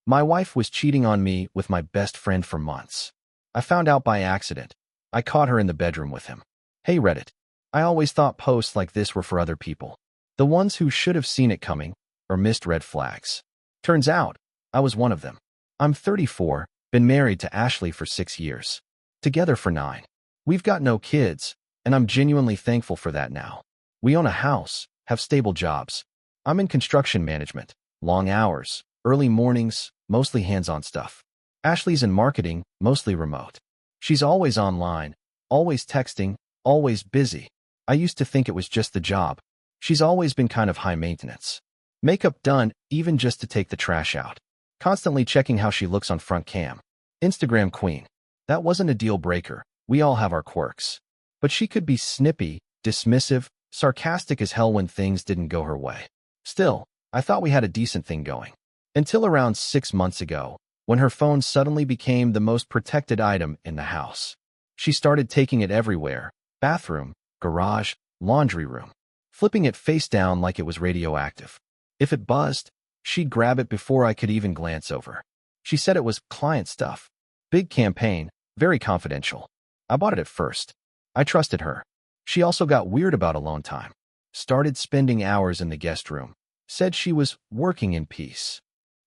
My wife was cheating on me with my best friend for months. I found out by accident. I caught her in the bedroom with him. Hey Reddit. I always thought posts like this were for other people. The ones who should have seen it coming or missed red flags. Turns out, I was one of them. I'm 34, been married to Ashley for 6 years. Together for 9. We've got no kids, and I'm genuinely thankful for that now. We own a house, have stable jobs. I'm in construction management, long hours, early mornings, mostly hands-on stuff. Ashley's in marketing, mostly remote. She's always online, always texting, always busy. I used to think it was just the job. She's always been kind of high maintenance. Makeup done, even just to take the trash out. Constantly checking how she looks on front cam. Instagram queen. That wasn't a deal breaker. We all have our quirks. But she could be snippy, dismissive, sarcastic as hell when things didn't go her way. Still, I thought we had a decent thing going. Until around 6 months ago, when her phone suddenly became the most protected item in the house. She started taking it everywhere: bathroom, garage, laundry room. Flipping it face down like it was radioactive. If it buzzed, she'd grab it before I could even glance over. She said it was client stuff. Big campaign, very confidential. I bought it at first. I trusted her. She also got weird about alone time. Started spending hours in the guest room. Said she was working in peace.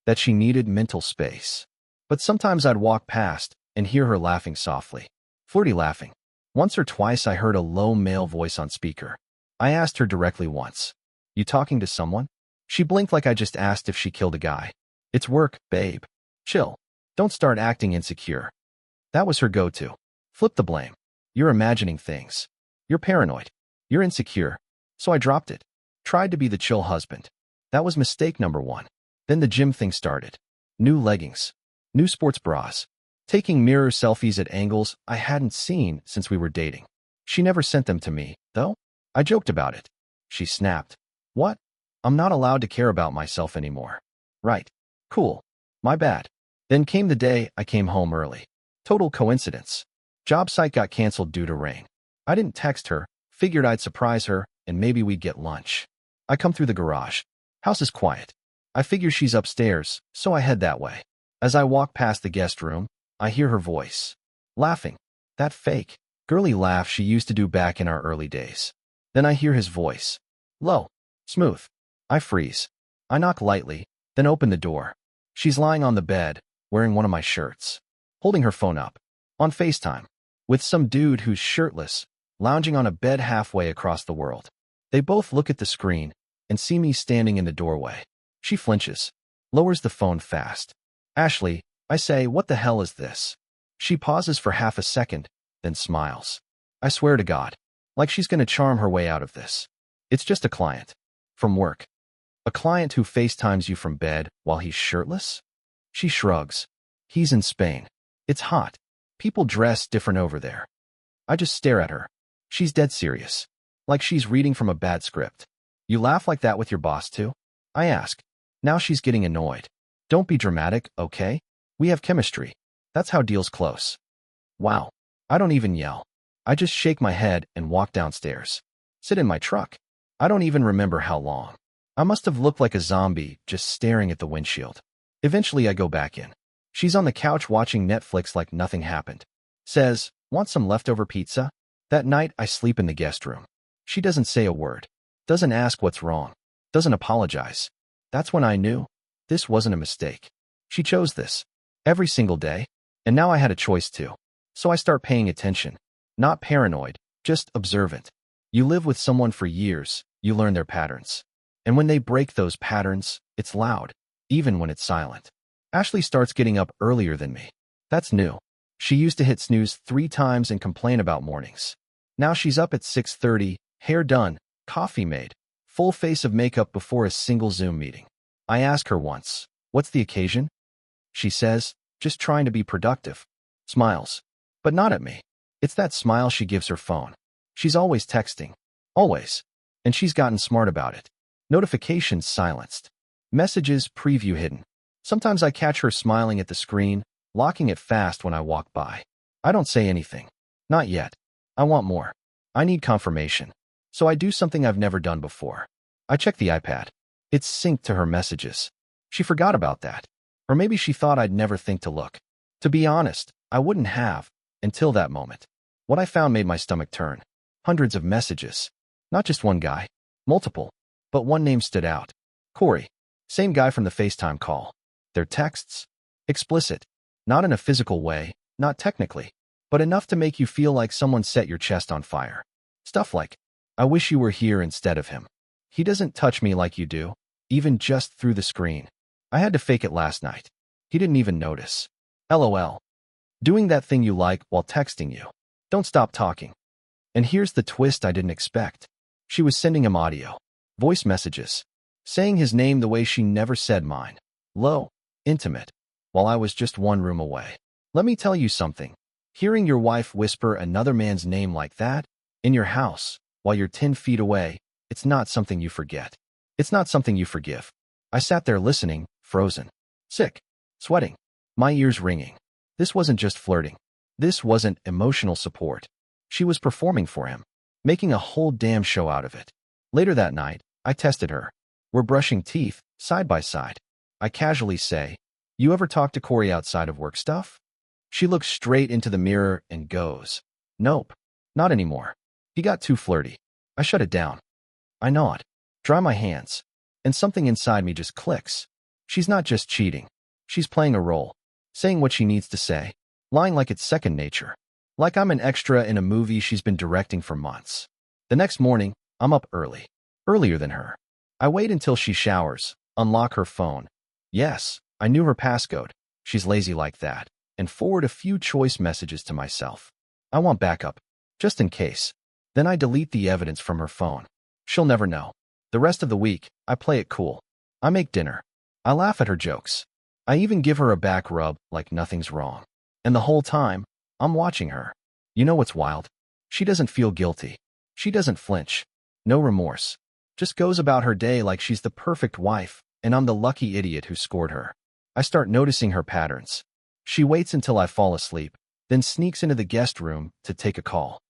That she needed mental space. But sometimes I'd walk past and hear her laughing softly. Flirty laughing. Once or twice I heard a low male voice on speaker. I asked her directly once. You talking to someone? She blinked like I just asked if she killed a guy. It's work, babe. Chill. Don't start acting insecure. That was her go-to. Flip the blame. You're imagining things. You're paranoid. You're insecure. So I dropped it. Tried to be the chill husband. That was mistake number 1. Then the gym thing started. New leggings. New sports bras. Taking mirror selfies at angles I hadn't seen since we were dating. She never sent them to me, though. I joked about it. She snapped. What? I'm not allowed to care about myself anymore. Right. Cool. My bad. Then came the day I came home early. Total coincidence. Job site got canceled due to rain. I didn't text her, figured I'd surprise her, and maybe we'd get lunch. I come through the garage. House is quiet. I figure she's upstairs, so I head that way. As I walk past the guest room, I hear her voice. Laughing. That fake, girly laugh she used to do back in our early days. Then I hear his voice. Low. Smooth. I freeze. I knock lightly, then open the door. She's lying on the bed, wearing one of my shirts. Holding her phone up. On FaceTime. With some dude who's shirtless, lounging on a bed halfway across the world. They both look at the screen and see me standing in the doorway. She flinches. Lowers the phone fast. Ashley, I say, what the hell is this? She pauses for half a second, then smiles. I swear to God. Like she's gonna charm her way out of this. It's just a client. From work. A client who FaceTimes you from bed while he's shirtless? She shrugs. He's in Spain. It's hot. People dress different over there. I just stare at her. She's dead serious. Like she's reading from a bad script. You laugh like that with your boss too? I ask. Now she's getting annoyed. Don't be dramatic, okay? We have chemistry. That's how deals close. Wow. I don't even yell. I just shake my head and walk downstairs. Sit in my truck. I don't even remember how long. I must have looked like a zombie just staring at the windshield. Eventually I go back in. She's on the couch watching Netflix like nothing happened. Says, want some leftover pizza? That night I sleep in the guest room. She doesn't say a word. Doesn't ask what's wrong. Doesn't apologize. That's when I knew. This wasn't a mistake. She chose this. Every single day. And now I had a choice too. So I start paying attention. Not paranoid, just observant. You live with someone for years, you learn their patterns. And when they break those patterns, it's loud, even when it's silent. Ashley starts getting up earlier than me. That's new. She used to hit snooze 3 times and complain about mornings. Now she's up at 6:30, hair done, coffee made, full face of makeup before a single Zoom meeting. I ask her once, what's the occasion? She says, just trying to be productive. Smiles. But not at me. It's that smile she gives her phone. She's always texting. Always. And she's gotten smart about it. Notifications silenced. Messages preview hidden. Sometimes I catch her smiling at the screen, locking it fast when I walk by. I don't say anything. Not yet. I want more. I need confirmation. So I do something I've never done before. I check the iPad. It's synced to her messages. She forgot about that. Or maybe she thought I'd never think to look. To be honest, I wouldn't have, until that moment. What I found made my stomach turn. Hundreds of messages. Not just one guy. Multiple. But one name stood out. Corey. Same guy from the FaceTime call. Their texts? Explicit. Not in a physical way, not technically, but enough to make you feel like someone set your chest on fire. Stuff like, I wish you were here instead of him. He doesn't touch me like you do, even just through the screen. I had to fake it last night. He didn't even notice. LOL. Doing that thing you like while texting you. Don't stop talking. And here's the twist I didn't expect. She was sending him audio, voice messages, saying his name the way she never said mine. Low, intimate, while I was just one room away. Let me tell you something. Hearing your wife whisper another man's name like that, in your house, while you're 10 feet away, it's not something you forget. It's not something you forgive. I sat there listening, frozen, sick, sweating, my ears ringing. This wasn't just flirting. This wasn't emotional support. She was performing for him, making a whole damn show out of it. Later that night, I tested her. We're brushing teeth, side by side. I casually say, you ever talk to Corey outside of work stuff? She looks straight into the mirror and goes, nope, not anymore. He got too flirty. I shut it down. I nod, dry my hands, and something inside me just clicks. She's not just cheating. She's playing a role, saying what she needs to say, lying like it's second nature, like I'm an extra in a movie she's been directing for months. The next morning, I'm up early, earlier than her. I wait until she showers, unlock her phone. Yes, I knew her passcode. She's lazy like that, and forward a few choice messages to myself. I want backup, just in case. Then I delete the evidence from her phone. She'll never know. The rest of the week, I play it cool. I make dinner. I laugh at her jokes. I even give her a back rub like nothing's wrong. And the whole time, I'm watching her. You know what's wild? She doesn't feel guilty. She doesn't flinch. No remorse. Just goes about her day like she's the perfect wife, and I'm the lucky idiot who scored her. I start noticing her patterns. She waits until I fall asleep, then sneaks into the guest room to take a call.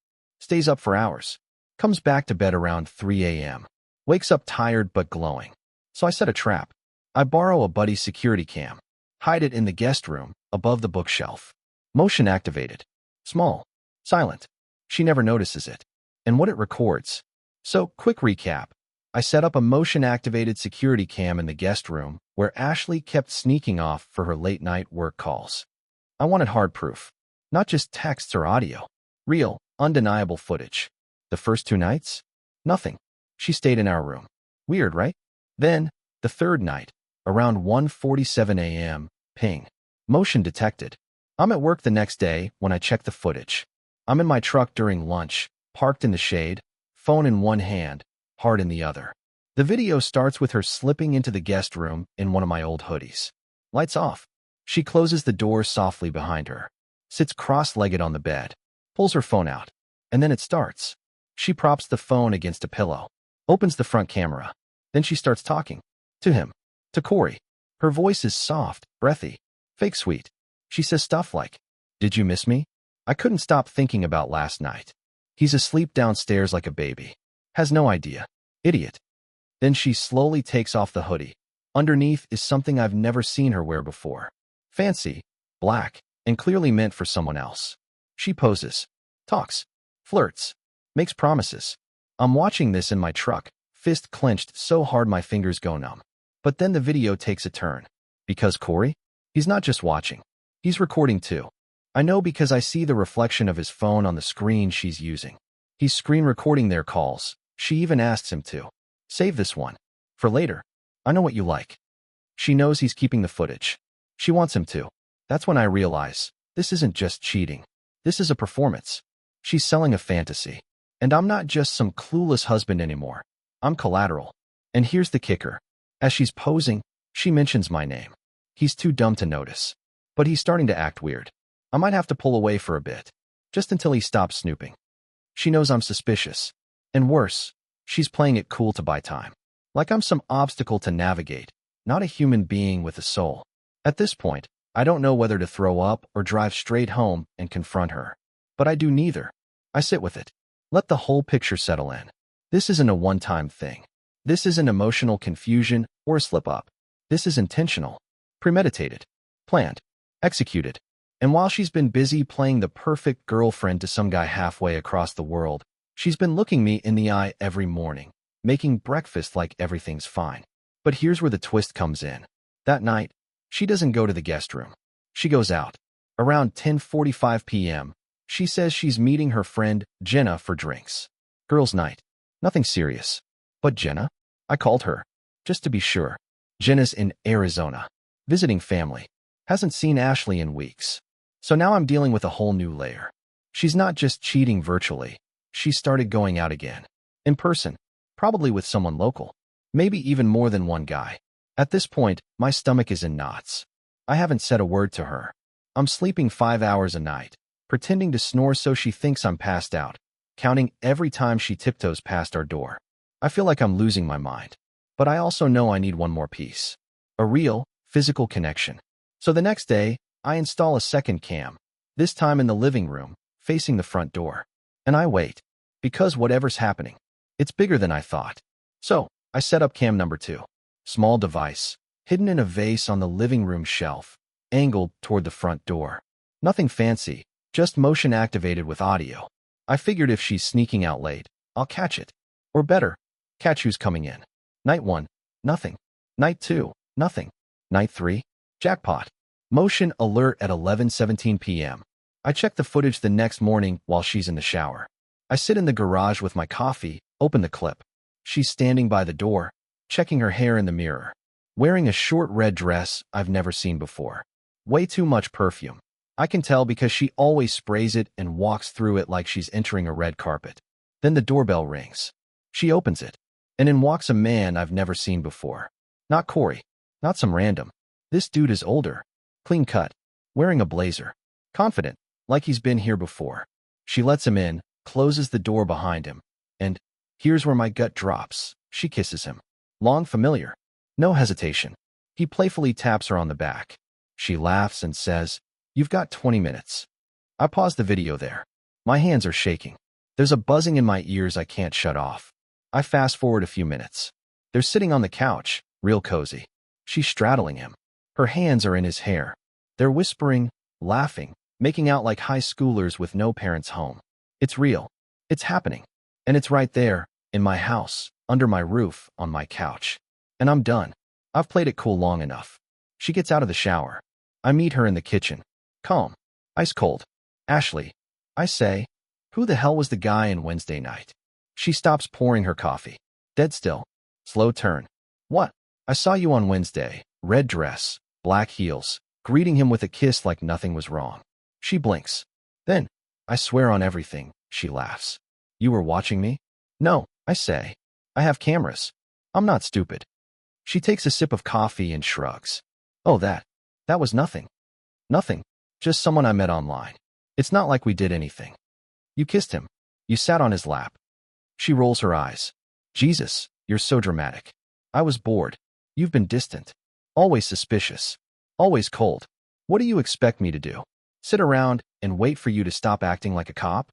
Stays up for hours. Comes back to bed around 3 a.m. Wakes up tired but glowing. So I set a trap. I borrow a buddy's security cam. Hide it in the guest room, above the bookshelf. Motion activated. Small. Silent. She never notices it. And what it records. So, quick recap. I set up a motion-activated security cam in the guest room where Ashley kept sneaking off for her late-night work calls. I wanted hard proof. Not just texts or audio. Real, undeniable footage. The first 2 nights? Nothing. She stayed in our room. Weird, right? Then, the third night, around 1:47 a.m., ping. Motion detected. I'm at work the next day when I check the footage. I'm in my truck during lunch, parked in the shade, phone in one hand, heart in the other. The video starts with her slipping into the guest room in one of my old hoodies. Lights off. She closes the door softly behind her, sits cross-legged on the bed, pulls her phone out, and then it starts. She props the phone against a pillow, opens the front camera. Then she starts talking. To him. To Corey. Her voice is soft, breathy, fake sweet. She says stuff like, "Did you miss me? I couldn't stop thinking about last night. He's asleep downstairs like a baby. Has no idea. Idiot." Then she slowly takes off the hoodie. Underneath is something I've never seen her wear before. Fancy, black, and clearly meant for someone else. She poses, talks, flirts, makes promises. I'm watching this in my truck, fist clenched so hard my fingers go numb. But then the video takes a turn. Because Corey? He's not just watching. He's recording too. I know because I see the reflection of his phone on the screen she's using. He's screen recording their calls. She even asks him to. Save this one. For later. I know what you like. She knows he's keeping the footage. She wants him to. That's when I realize, this isn't just cheating. This is a performance. She's selling a fantasy. And I'm not just some clueless husband anymore. I'm collateral. And here's the kicker. As she's posing, she mentions my name. He's too dumb to notice. But he's starting to act weird. I might have to pull away for a bit. Just until he stops snooping. She knows I'm suspicious. And worse, she's playing it cool to buy time. Like I'm some obstacle to navigate, not a human being with a soul. At this point, I don't know whether to throw up or drive straight home and confront her. But I do neither. I sit with it. Let the whole picture settle in. This isn't a one-time thing. This isn't emotional confusion or a slip-up. This is intentional. Premeditated. Planned. Executed. And while she's been busy playing the perfect girlfriend to some guy halfway across the world, she's been looking me in the eye every morning, making breakfast like everything's fine. But here's where the twist comes in. That night, she doesn't go to the guest room. She goes out. Around 10:45 p.m., she says she's meeting her friend, Jenna, for drinks. Girls' night. Nothing serious. But Jenna? I called her. Just to be sure. Jenna's in Arizona. Visiting family. Hasn't seen Ashley in weeks. So now I'm dealing with a whole new layer. She's not just cheating virtually. She started going out again. In person. Probably with someone local. Maybe even more than one guy. At this point, my stomach is in knots. I haven't said a word to her. I'm sleeping 5 hours a night, pretending to snore so she thinks I'm passed out, counting every time she tiptoes past our door. I feel like I'm losing my mind. But I also know I need one more piece. A real, physical connection. So the next day, I install a second cam, this time in the living room, facing the front door. And I wait. Because whatever's happening, it's bigger than I thought. So, I set up cam number 2. Small device, hidden in a vase on the living room shelf, angled toward the front door. Nothing fancy, just motion activated with audio. I figured if she's sneaking out late, I'll catch it. Or better, catch who's coming in. Night 1, nothing. Night 2, nothing. Night 3, jackpot. Motion alert at 11:17 p.m. I check the footage the next morning while she's in the shower. I sit in the garage with my coffee, open the clip. She's standing by the door, checking her hair in the mirror. Wearing a short red dress I've never seen before. Way too much perfume. I can tell because she always sprays it and walks through it like she's entering a red carpet. Then the doorbell rings. She opens it. And in walks a man I've never seen before. Not Corey. Not some random. This dude is older. Clean cut. Wearing a blazer. Confident. Like he's been here before. She lets him in, closes the door behind him. And here's where my gut drops. She kisses him. Long, familiar. No hesitation. He playfully taps her on the back. She laughs and says, "You've got 20 minutes. I pause the video there. My hands are shaking. There's a buzzing in my ears I can't shut off. I fast forward a few minutes. They're sitting on the couch, real cozy. She's straddling him. Her hands are in his hair. They're whispering, laughing, making out like high schoolers with no parents home. It's real. It's happening. And it's right there, in my house, under my roof, on my couch. And I'm done. I've played it cool long enough. She gets out of the shower. I meet her in the kitchen. Calm. Ice cold. "Ashley." I say. "Who the hell was the guy in Wednesday night?" She stops pouring her coffee. Dead still. Slow turn. "What?" "I saw you on Wednesday. Red dress, black heels, greeting him with a kiss like nothing was wrong." She blinks. Then, "I swear on everything," she laughs. "You were watching me?" "No," I say. "I have cameras. I'm not stupid." She takes a sip of coffee and shrugs. "Oh, that was nothing." "Nothing. Just someone I met online. It's not like we did anything." "You kissed him. You sat on his lap." She rolls her eyes. "Jesus, you're so dramatic. I was bored. You've been distant. Always suspicious. Always cold. What do you expect me to do? Sit around and wait for you to stop acting like a cop?"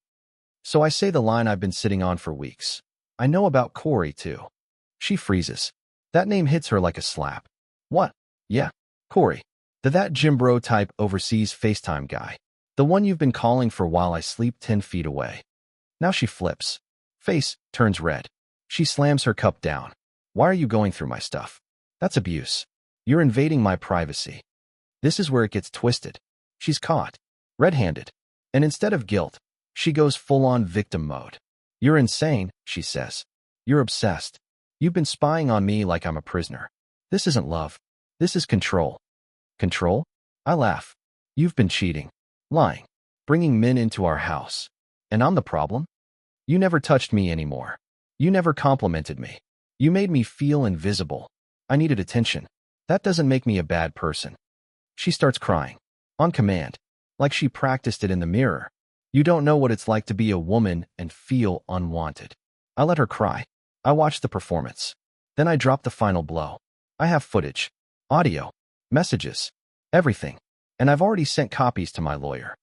So I say the line I've been sitting on for weeks. "I know about Corey, too." She freezes. That name hits her like a slap. "What?" "Yeah, Corey. That gym bro type overseas FaceTime guy. The one you've been calling for while I sleep 10 feet away." Now she flips. Face turns red. She slams her cup down. "Why are you going through my stuff? That's abuse. You're invading my privacy." This is where it gets twisted. She's caught. Red-handed. And instead of guilt, she goes full-on victim mode. "You're insane," she says. "You're obsessed. You've been spying on me like I'm a prisoner. This isn't love. This is control." "Control?" I laugh. "You've been cheating. Lying. Bringing men into our house. And I'm the problem? You never touched me anymore. You never complimented me. You made me feel invisible. I needed attention. That doesn't make me a bad person." She starts crying. On command. Like she practiced it in the mirror. You don't know what it's like to be a woman and feel unwanted. I let her cry. I watch the performance. Then I drop the final blow. I have footage. Audio. Messages. Everything. And I've already sent copies to my lawyer.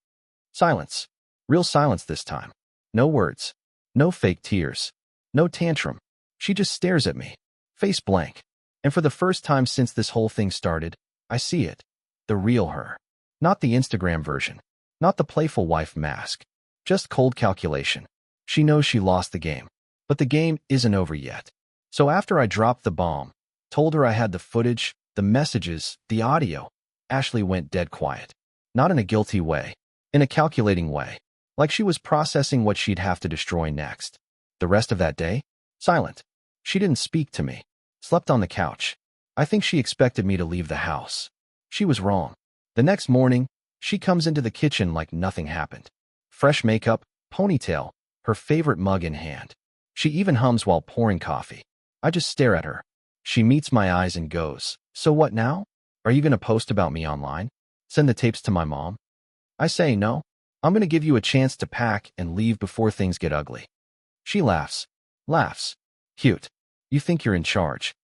Silence. Real silence this time. No words. No fake tears. No tantrum. She just stares at me. Face blank. And for the first time since this whole thing started, I see it. The real her. Not the Instagram version. Not the playful wife mask. Just cold calculation. She knows she lost the game. But the game isn't over yet. So after I dropped the bomb, told her I had the footage, the messages, the audio, Ashley went dead quiet. Not in a guilty way. In a calculating way. Like she was processing what she'd have to destroy next. The rest of that day? Silent. She didn't speak to me. Slept on the couch. I think she expected me to leave the house. She was wrong. The next morning, she comes into the kitchen like nothing happened. Fresh makeup, ponytail, her favorite mug in hand. She even hums while pouring coffee. I just stare at her. She meets my eyes and goes, "So what now? Are you going to post about me online? Send the tapes to my mom?" I say, "No. I'm going to give you a chance to pack and leave before things get ugly." She laughs. Laughs. Cute. You think you're in charge.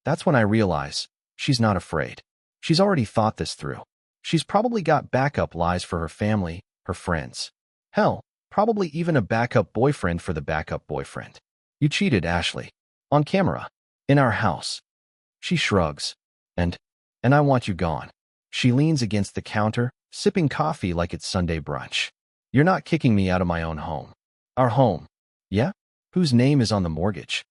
That's when I realize she's not afraid. She's already thought this through. She's probably got backup lies for her family, her friends. Hell, probably even a backup boyfriend for the backup boyfriend. You cheated, Ashley. On camera. In our house. She shrugs. And I want you gone. She leans against the counter, sipping coffee like it's Sunday brunch. You're not kicking me out of my own home. Our home. Yeah? Whose name is on the mortgage?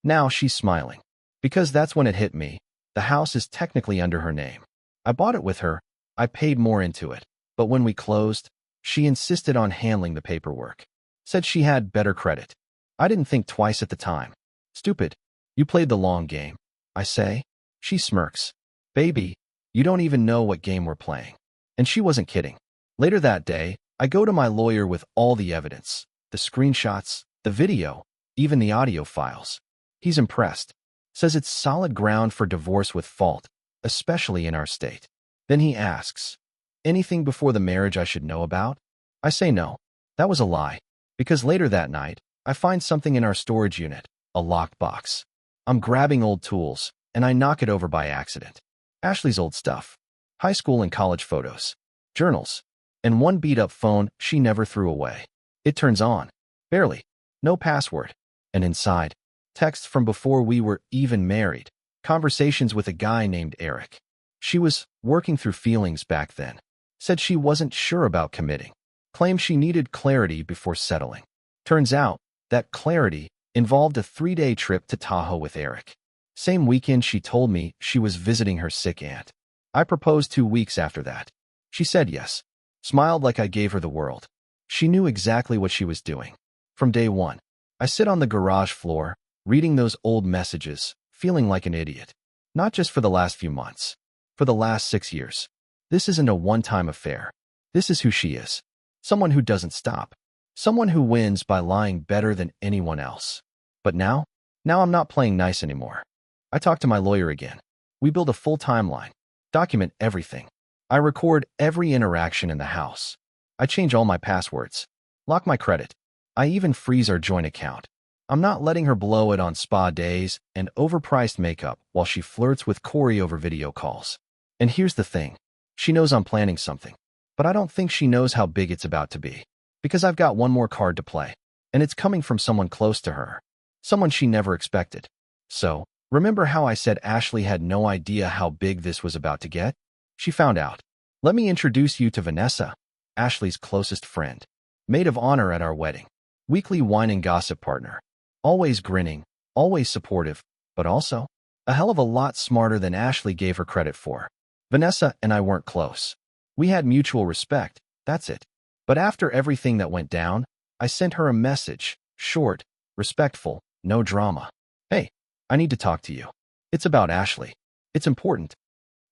Now she's smiling. Because that's when it hit me. The house is technically under her name. I bought it with her. I paid more into it. But when we closed, she insisted on handling the paperwork. Said she had better credit. I didn't think twice at the time. Stupid. You played the long game. I say. She smirks. Baby, you don't even know what game we're playing. And she wasn't kidding. Later that day, I go to my lawyer with all the evidence. The screenshots, the video, even the audio files. He's impressed. Says it's solid ground for divorce with fault, especially in our state. Then he asks, anything before the marriage I should know about? I say no. That was a lie. Because later that night, I find something in our storage unit, a locked box. I'm grabbing old tools, and I knock it over by accident. Ashley's old stuff. High school and college photos. Journals. And one beat-up phone she never threw away. It turns on. Barely. No password. And inside, texts from before we were even married. Conversations with a guy named Eric. She was working through feelings back then. Said she wasn't sure about committing. Claimed she needed clarity before settling. Turns out, that clarity involved a 3-day trip to Tahoe with Eric. Same weekend she told me she was visiting her sick aunt. I proposed 2 weeks after that. She said yes. Smiled like I gave her the world. She knew exactly what she was doing. From day one, I sit on the garage floor, reading those old messages, feeling like an idiot. Not just for the last few months. For the last 6 years. This isn't a one-time affair. This is who she is. Someone who doesn't stop. Someone who wins by lying better than anyone else. But now I'm not playing nice anymore. I talk to my lawyer again. We build a full timeline. Document everything. I record every interaction in the house. I change all my passwords. Lock my credit. I even freeze our joint account. I'm not letting her blow it on spa days and overpriced makeup while she flirts with Corey over video calls. And here's the thing. She knows I'm planning something. But I don't think she knows how big it's about to be. Because I've got one more card to play. And it's coming from someone close to her. Someone she never expected. So, remember how I said Ashley had no idea how big this was about to get? She found out. Let me introduce you to Vanessa, Ashley's closest friend. Maid of honor at our wedding. Weekly wine and gossip partner. Always grinning, always supportive, but also a hell of a lot smarter than Ashley gave her credit for. Vanessa and I weren't close. We had mutual respect, that's it. But after everything that went down, I sent her a message, short, respectful, no drama. Hey, I need to talk to you. It's about Ashley. It's important.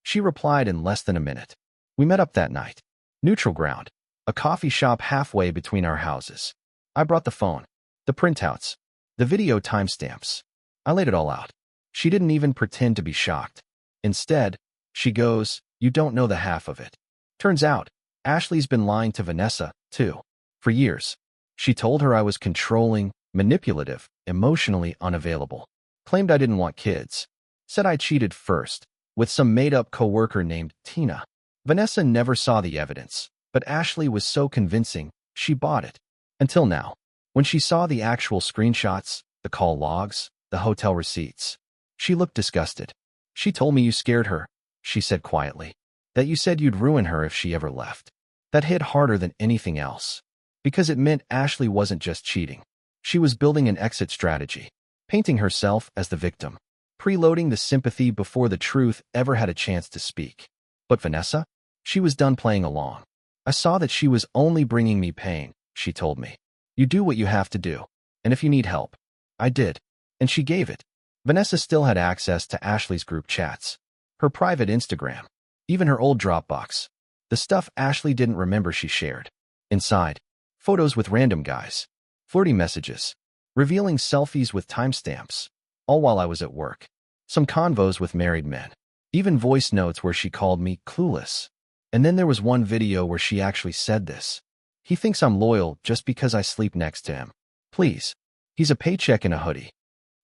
She replied in less than a minute. We met up that night. Neutral ground. A coffee shop halfway between our houses. I brought the phone. The printouts. The video timestamps. I laid it all out. She didn't even pretend to be shocked. Instead, she goes, "You don't know the half of it." Turns out, Ashley's been lying to Vanessa, too. For years. She told her I was controlling, manipulative, emotionally unavailable. Claimed I didn't want kids. Said I cheated first, with some made-up coworker named Tina. Vanessa never saw the evidence, but Ashley was so convincing, she bought it. Until now, when she saw the actual screenshots, the call logs, the hotel receipts. She looked disgusted. She told me you scared her. she said quietly. That you said you'd ruin her if she ever left. That hit harder than anything else. Because it meant Ashley wasn't just cheating. She was building an exit strategy, painting herself as the victim, preloading the sympathy before the truth ever had a chance to speak. But Vanessa? She was done playing along. I saw that she was only bringing me pain, she told me. You do what you have to do. And if you need help. I did. And she gave it. Vanessa still had access to Ashley's group chats, her private Instagram, even her old Dropbox. The stuff Ashley didn't remember she shared. Inside, photos with random guys, flirty messages, revealing selfies with timestamps, all while I was at work. Some convos with married men, even voice notes where she called me clueless. And then there was one video where she actually said this. He thinks I'm loyal just because I sleep next to him. Please. He's a paycheck in a hoodie.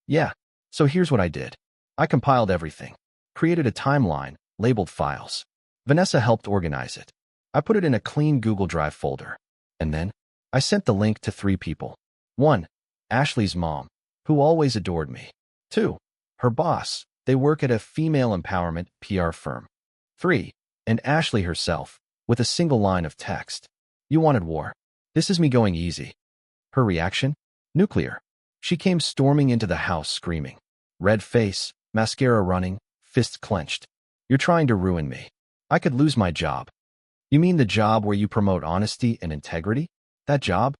Yeah. So here's what I did. I compiled everything, created a timeline, labeled files. Vanessa helped organize it. I put it in a clean Google Drive folder. And then, I sent the link to 3 people. 1. Ashley's mom, who always adored me. 2. Her boss. They work at a female empowerment PR firm. 3. And Ashley herself, with a single line of text. You wanted war. This is me going easy. Her reaction? Nuclear. She came storming into the house screaming. Red face, mascara running, fists clenched. You're trying to ruin me. I could lose my job. You mean the job where you promote honesty and integrity? That job?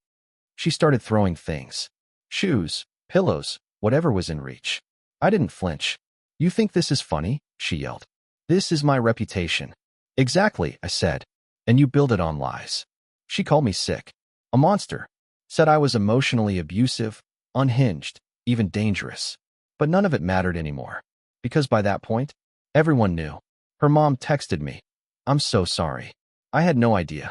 She started throwing things. Shoes, pillows, whatever was in reach. I didn't flinch. You think this is funny? She yelled. This is my reputation. Exactly, I said. And you build it on lies. She called me sick. A monster. Said I was emotionally abusive, unhinged, even dangerous. But none of it mattered anymore. Because by that point, everyone knew. Her mom texted me. I'm so sorry. I had no idea.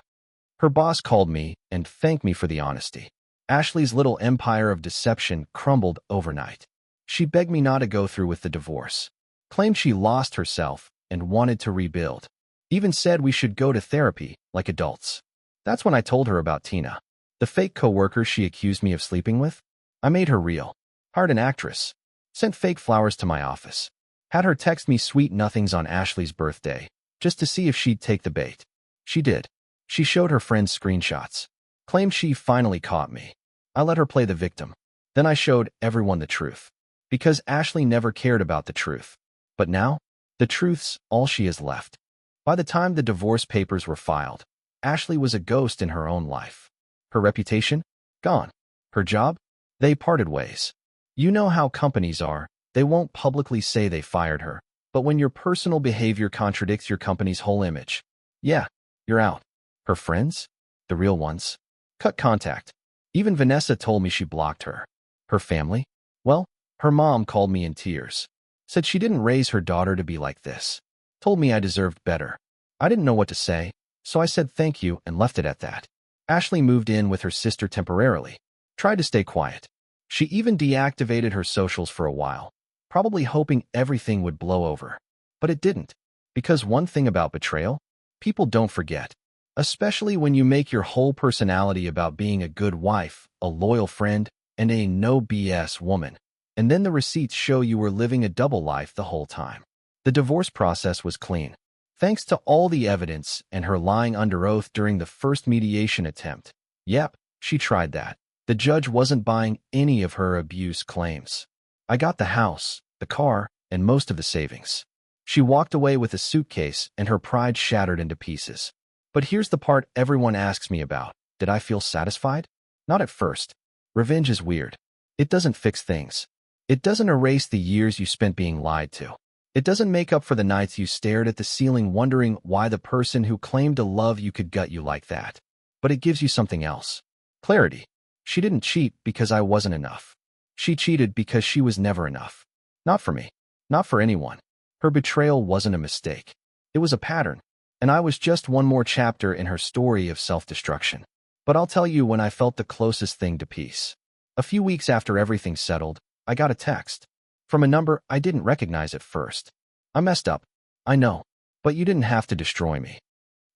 Her boss called me and thanked me for the honesty. Ashley's little empire of deception crumbled overnight. She begged me not to go through with the divorce. Claimed she lost herself and wanted to rebuild. Even said we should go to therapy like adults. That's when I told her about Tina, the fake coworker she accused me of sleeping with. I made her real. Hired an actress. Sent fake flowers to my office. Had her text me sweet nothings on Ashley's birthday, just to see if she'd take the bait. She did. She showed her friends screenshots. Claimed she finally caught me. I let her play the victim. Then I showed everyone the truth. Because Ashley never cared about the truth. But now, the truth's all she has left. By the time the divorce papers were filed, Ashley was a ghost in her own life. Her reputation? Gone. Her job? They parted ways. You know how companies are. They won't publicly say they fired her. But when your personal behavior contradicts your company's whole image, yeah, you're out. Her friends? The real ones? Cut contact. Even Vanessa told me she blocked her. Her family? Well, her mom called me in tears. Said she didn't raise her daughter to be like this. Told me I deserved better. I didn't know what to say, so I said thank you and left it at that. Ashley moved in with her sister temporarily. Tried to stay quiet. She even deactivated her socials for a while, probably hoping everything would blow over. But it didn't. Because one thing about betrayal, people don't forget. Especially when you make your whole personality about being a good wife, a loyal friend, and a no BS woman. And then the receipts show you were living a double life the whole time. The divorce process was clean. Thanks to all the evidence and her lying under oath during the first mediation attempt. Yep, she tried that. The judge wasn't buying any of her abuse claims. I got the house, the car, and most of the savings. She walked away with a suitcase and her pride shattered into pieces. But here's the part everyone asks me about. Did I feel satisfied? Not at first. Revenge is weird. It doesn't fix things. It doesn't erase the years you spent being lied to. It doesn't make up for the nights you stared at the ceiling wondering why the person who claimed to love you could gut you like that. But it gives you something else. Clarity. She didn't cheat because I wasn't enough. She cheated because she was never enough. Not for me. Not for anyone. Her betrayal wasn't a mistake. It was a pattern. And I was just one more chapter in her story of self-destruction. But I'll tell you when I felt the closest thing to peace. A few weeks after everything settled, I got a text. From a number I didn't recognize at first. I messed up. I know. But you didn't have to destroy me.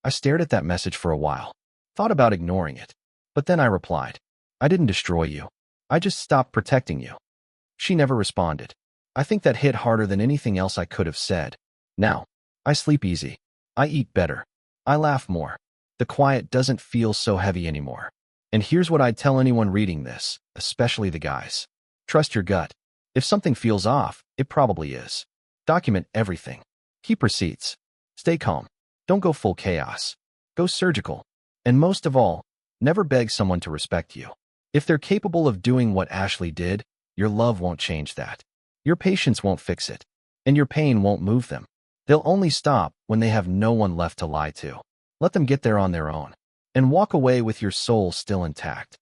I stared at that message for a while. Thought about ignoring it. But then I replied. I didn't destroy you. I just stopped protecting you. She never responded. I think that hit harder than anything else I could have said. Now, I sleep easy. I eat better. I laugh more. The quiet doesn't feel so heavy anymore. And here's what I'd tell anyone reading this, especially the guys. Trust your gut. If something feels off, it probably is. Document everything. Keep receipts. Stay calm. Don't go full chaos. Go surgical. And most of all, never beg someone to respect you. If they're capable of doing what Ashley did, your love won't change that. Your patience won't fix it. And your pain won't move them. They'll only stop when they have no one left to lie to. Let them get there on their own. And walk away with your soul still intact.